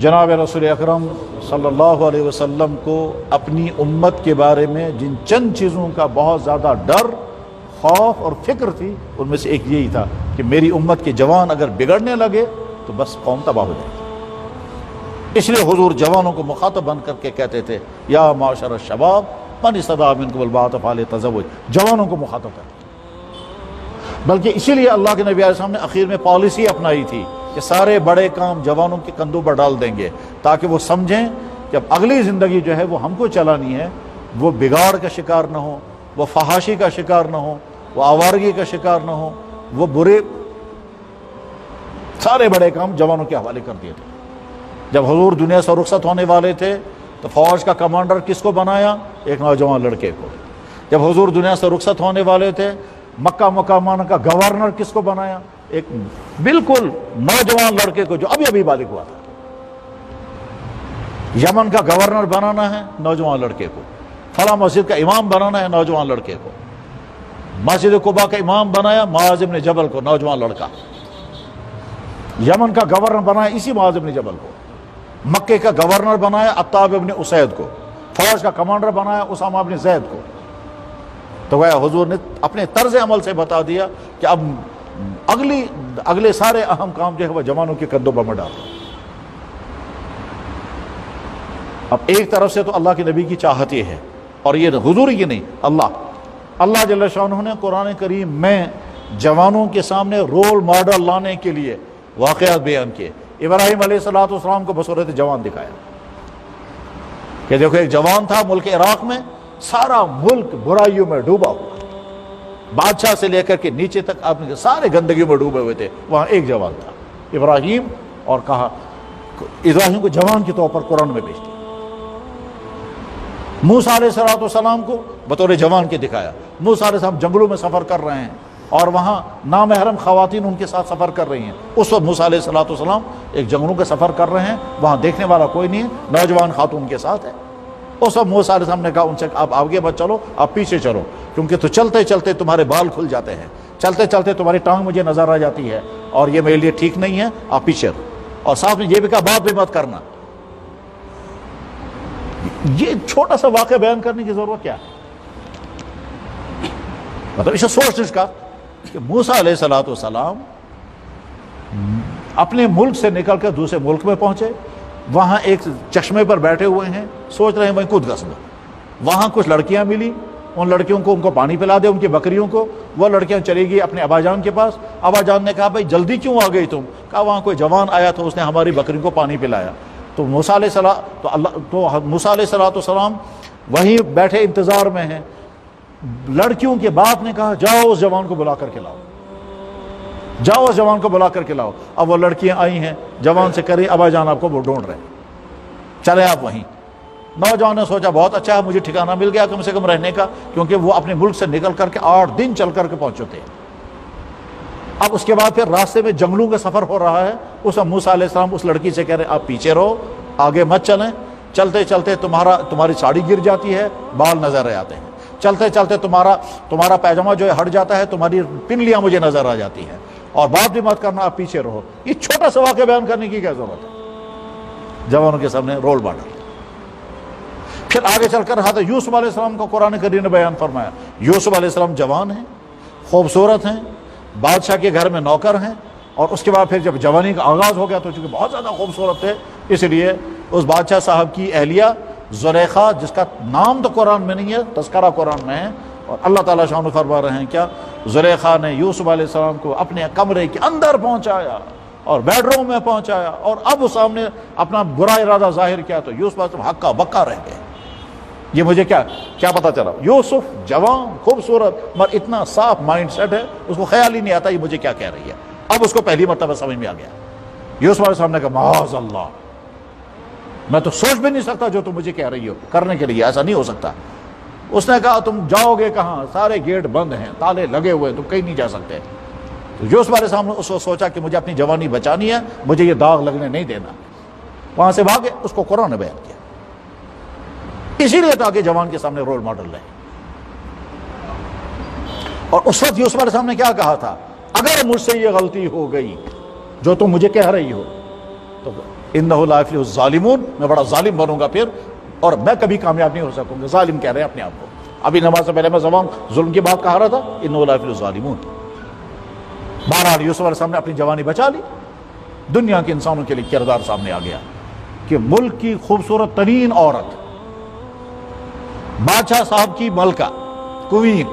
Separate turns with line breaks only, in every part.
جناب رسول اکرم صلی اللہ علیہ وسلم کو اپنی امت کے بارے میں جن چند چیزوں کا بہت زیادہ ڈر، خوف اور فکر تھی، ان میں سے ایک یہی تھا کہ میری امت کے جوان اگر بگڑنے لگے تو بس قوم تباہ ہو جائے گی۔ اس لیے حضور جوانوں کو مخاطب بن کر کے کہتے تھے یا معاشر الشباب من استطاع منکم الباءۃ فلیتزوج، جوانوں کو مخاطب کرتے۔ بلکہ اسی لیے اللہ کے نبی علیہ السلام نے اخیر میں پالیسی اپنائی تھی کہ سارے بڑے کام جوانوں کے کندھوں پر ڈال دیں گے، تاکہ وہ سمجھیں کہ اب اگلی زندگی جو ہے وہ ہم کو چلانی ہے، وہ بگاڑ کا شکار نہ ہو، وہ فحاشی کا شکار نہ ہو، وہ آوارگی کا شکار نہ ہو، وہ برے سارے بڑے کام جوانوں کے حوالے کر دیے تھے۔ جب حضور دنیا سے رخصت ہونے والے تھے تو فوج کا کمانڈر کس کو بنایا؟ ایک نوجوان لڑکے کو۔ جب حضور دنیا سے رخصت ہونے والے تھے مکہ مکرمہ کا گورنر کس کو بنایا؟ ایک بالکل نوجوان لڑکے کو جو ابھی بالغ ہوا تھا۔ یمن کا گورنر بنانا ہے نوجوان لڑکے کو، فلاں مسجد کا امام بنانا ہے نوجوان لڑکے کو، مسجد قباء کا امام بنایا معاذ بن جبل کو، نوجوان لڑکا۔ یمن کا گورنر بنایا اسی معاذ بن جبل کو، مکے کا گورنر بنایا عتاب بن اسید کو، فوج کا کمانڈر بنایا اسامہ بن زید کو۔ تو وہ حضور نے اپنے طرز عمل سے بتا دیا کہ اب اگلے سارے اہم کام جو ہے وہ جوانوں کے کندھوں پر ڈال دو۔ اب ایک طرف سے تو اللہ کے نبی کی چاہت یہ ہے، اور یہ حضور کی نہیں، اللہ جل شانہ نے قرآن کریم میں جوانوں کے سامنے رول ماڈل لانے کے لیے واقعات بیان کیے۔ ابراہیم علیہ السلام کو بصورت جوان دکھایا کہ دیکھو ایک جوان تھا ملک عراق میں، سارا ملک برائیوں میں ڈوبا ہوا، بادشاہ سے لے کر کے نیچے تک آپ نے سارے گندگیوں میں ڈوبے ہوئے تھے، وہاں ایک جوان تھا ابراہیم، اور کہا ابراہیم کو جوان کے طور پر قرآن میں بھیج دیا۔ موسیٰ علیہ السلام کو بطور جوان کے دکھایا۔ موسیٰ علیہ السلام جنگلوں میں سفر کر رہے ہیں اور وہاں نامحرم خواتین ان کے ساتھ سفر کر رہی ہیں۔ اس وقت موسیٰ علیہ السلام ایک جنگلوں کا سفر کر رہے ہیں، وہاں دیکھنے والا کوئی نہیں ہے، نوجوان خاتون کے ساتھ ہے۔ اس وقت موسیٰ علیہ السلام نے کہا ان سے آپ آگے مت چلو، آپ پیچھے چلو، کیونکہ تو چلتے چلتے تمہارے بال کھل جاتے ہیں، چلتے چلتے تمہاری ٹانگ مجھے نظر آ جاتی ہے، اور یہ میرے لیے ٹھیک نہیں ہے، آپ پیچھے رہو۔ اور ساتھ میں یہ بھی کہا بات بھی مت کرنا۔ یہ چھوٹا سا واقعہ بیان کرنے کی ضرورت کیا ہے؟ مطلب اسے سوچ کا کہ موسیٰ علیہ السلام اپنے ملک سے نکل کر دوسرے ملک میں پہنچے، وہاں ایک چشمے پر بیٹھے ہوئے ہیں، سوچ رہے ہیں وہیں خود غسل، وہاں کچھ لڑکیاں ملی، ان لڑکیوں کو ان کو پانی پلا دے، ان کی بکریوں کو۔ وہ لڑکیاں چلی گئی اپنے ابا جان کے پاس۔ ابا جان نے کہا بھائی جلدی کیوں آ گئی تم؟ کہا وہاں کوئی جوان آیا تھا، اس نے ہماری بکری کو پانی پلایا۔ تو موسیٰ علیہ السلام وہیں بیٹھے انتظار میں ہیں۔ لڑکیوں کے باپ نے کہا جاؤ اس جوان کو بلا کر کے لاؤ، جاؤ اس جوان کو بلا کر کے لاؤ۔ اب وہ لڑکیاں آئی ہیں، جوان سے کریں ابا جان آپ کو وہ ڈھونڈ رہے ہیں، چلے آپ وہیں۔ نوجوان نے سوچا بہت اچھا ہے، مجھے ٹھکانہ مل گیا کم سے کم رہنے کا، کیونکہ وہ اپنے ملک سے نکل کر کے 8 دن چل کر کے پہنچ چکے ہیں۔ اب اس کے بعد پھر راستے میں جنگلوں کا سفر ہو رہا ہے۔ اس وقت موسیٰ علیہ السلام اس لڑکی سے کہہ رہے ہیں آپ پیچھے رہو، آگے مت چلیں، چلتے چلتے تمہاری ساڑی گر جاتی ہے، بال نظر آتے ہیں، چلتے چلتے تمہارا پیجامہ جو ہے ہٹ جاتا ہے، تمہاری پنڈلیاں مجھے نظر آ جاتی ہیں، اور بات بھی مت کرنا، آپ پیچھے رہو۔ یہ چھوٹا سا واقعہ بیان کرنے کی کیا ضرورت ہے؟ جوانوں کے سامنے رول ماڈل۔ پھر آگے چل کر حضرت یوسف علیہ السلام کو قرآن کریم نے بیان فرمایا۔ یوسف علیہ السلام جوان ہیں، خوبصورت ہیں، بادشاہ کے گھر میں نوکر ہیں، اور اس کے بعد پھر جب جوانی کا آغاز ہو گیا تو چونکہ بہت زیادہ خوبصورت تھے، اس لیے اس بادشاہ صاحب کی اہلیہ زلیخا، جس کا نام تو قرآن میں نہیں ہے، تذکرہ قرآن میں ہے، اور اللہ تعالیٰ شان فرما رہے ہیں کیا زلیخا نے یوسف علیہ السلام کو اپنے کمرے کے اندر پہنچایا اور بیڈ روم میں پہنچایا، اور اب اس سامنے اپنا برا ارادہ ظاہر کیا تو یوسف علیہ السلام ہکا بکا رہ گئے۔ یہ مجھے کیا پتا چلا؟ یوسف جوان خوبصورت مگر اتنا صاف مائنڈ سیٹ ہے، اس کو خیال ہی نہیں آتا یہ مجھے کیا کہہ رہی ہے۔ اب اس کو پہلی مرتبہ سمجھ میں آ گیا۔ یوسف علیہ السلام نے کہا معاذ اللہ، میں تو سوچ بھی نہیں سکتا جو تم مجھے کہہ رہی ہو کرنے کے لیے، ایسا نہیں ہو سکتا۔ اس نے کہا تم جاؤ گے کہاں؟ سارے گیٹ بند ہیں، تالے لگے ہوئے، تم کہیں نہیں جا سکتے۔ تو یوسف علیہ السلام نے اس کو سوچا کہ مجھے اپنی جوانی بچانی ہے، مجھے یہ داغ لگنے نہیں دینا، وہاں سے بھاگے۔ اس کو قرآن نے بیان کیا، اسی لیے تاکہ جوان کے سامنے رول ماڈل رہے۔ اور اس وقت یوسف علیہ السلام نے کیا کہا تھا؟ اگر مجھ سے یہ غلطی ہو گئی جو تم مجھے کہہ رہی ہو تو انہ لا یفلح الظالمون، میں بڑا ظالم بنوں گا پھر، اور میں کبھی کامیاب نہیں ہو سکوں گا. ظالم کہہ رہے ہیں اپنے آپ کو. ابھی نماز سے پہلے میں زبان ظلم کی بات کہا رہا تھا، انہ لا یفلح الظالمون. بہرحال یوسف علیہ السلام نے اپنی جوانی بچا لی. دنیا کے انسانوں کے لیے کردار سامنے آ گیا کہ ملک کی خوبصورت ترین عورت، بادشاہ صاحب کی ملکہ، کوئین،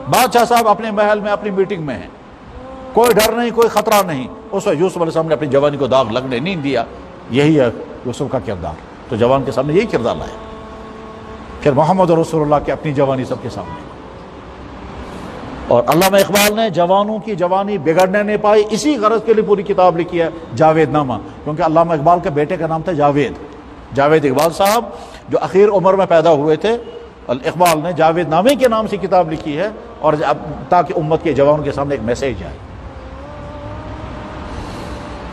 بادشاہ صاحب اپنے محل میں اپنی میٹنگ میں ہیں، کوئی ڈر نہیں، کوئی خطرہ نہیں. اس وقت یوسف علیہ السلام نے اپنی جوانی کو داغ لگنے نہیں دیا. یہی ہے یوسف کا کردار. تو جوان کے سامنے یہی کردار لایا. پھر محمد رسول اللہ کی اپنی جوانی سب کے سامنے. اور علامہ اقبال نے جوانوں کی جوانی بگڑنے نہیں پائی، اسی غرض کے لیے پوری کتاب لکھی ہے جاوید نامہ، کیونکہ علامہ اقبال کے بیٹے کا نام تھا جاوید اقبال صاحب، جو اخیر عمر میں پیدا ہوئے تھے. اقبال نے جاوید نامے کے نام سے کتاب لکھی ہے، اور تاکہ امت کے جوانوں کے سامنے ایک میسیج آئے.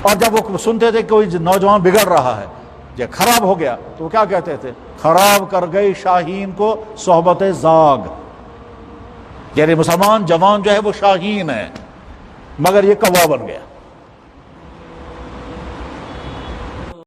اور جب وہ سنتے تھے کہ کوئی نوجوان بگڑ رہا ہے، جب خراب ہو گیا، تو وہ کیا کہتے تھے؟ خراب کر گئی شاہین کو صحبت زاگ. یعنی مسلمان جوان جو ہے وہ شاہین ہے، مگر یہ کوا بن گیا.